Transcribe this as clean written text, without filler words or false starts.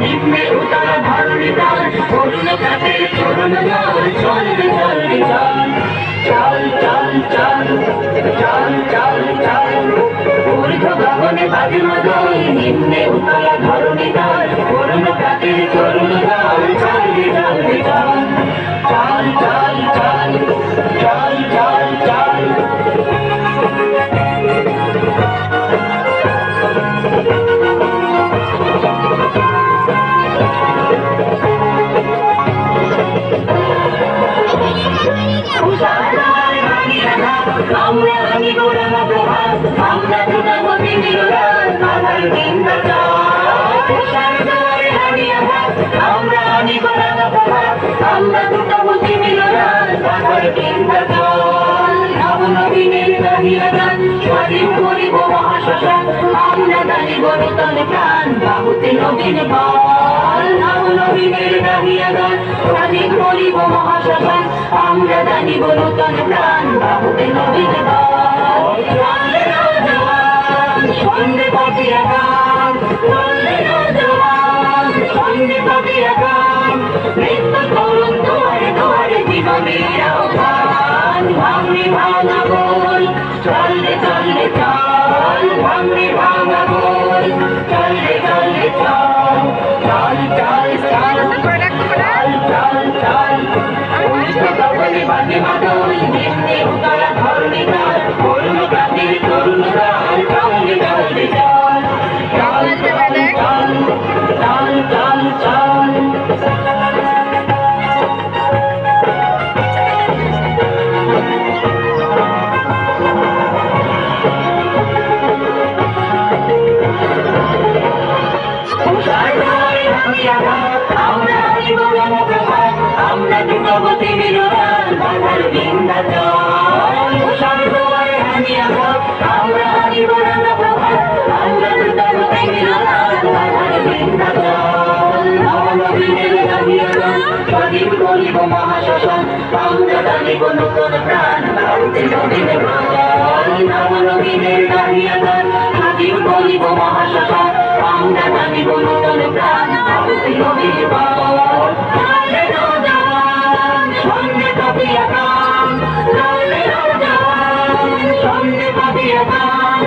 নিম্নে উতারা ধরণী তার করুণ কাছে করুণ জল চল চল চল চল চল চল চল চল ঊর্ধ্ব গগনে বাজে মদল নিম্নে উতারা ধরণী তার করুণ কাছে করুণ জল চল চল চল চল চল চল চল চল আমরা আমি গোড়ানো প্রভাত আমরা দুটামতি মিলন আমার চিন্তা চাই আমরা আমি গোড়ানো প্রভাত আমরা দুটামতি মিলন আমার চিন্তা চাই নবনবীনের দাহিয়া গান স্বাধীন করিব মহাশ্মশান আমরা জানিব নূতন প্রাণ বাহুতে নবীন বল নবনবীনের দাহিয়া গান স্বাধীন করিব মহাশ্মশান আমরা জানিব নূতন প্রাণ বাহুতে নবীন বল সঙ্গে পাপিয়া গান সঙ্গে পাপিয়া গান নৃত্য করুন দুয়ারে দুয়ারে জীবনের আহ্বান ভাঙে ভাঙা বল চললে চললে চল ভাঙে ভাঙা বল চললে চললে চল চল চল চল চল চল চল বাজে মাদল নিম্নে উতারা ধরণী তার করুণ কাছে করুণ গান চললে চললে চল চল চল চল চল চল আমরা আমরা দুর্গবতী মিলন বাধার বিন্দাচল সর্বরে হানিয়া আমরা জীবন প্রভাত আমরা দুর্গবতী মিলন বাধার বিন্দাচল নবনবীনের দাহিয়া গান স্বাধীন করিব মহাশ্মশান আমরা জানিব নূতন প্রাণ বাহুতে নবীন বল নবনবীনের দাহিয়া গান স্বাধীন করিব মহাশ্মশান আমরা জানিব নূতন প্রাণ বাহুতে নবীন বল সঙ্গে পাপিয়া গান সঙ্গে পাপিয়া গান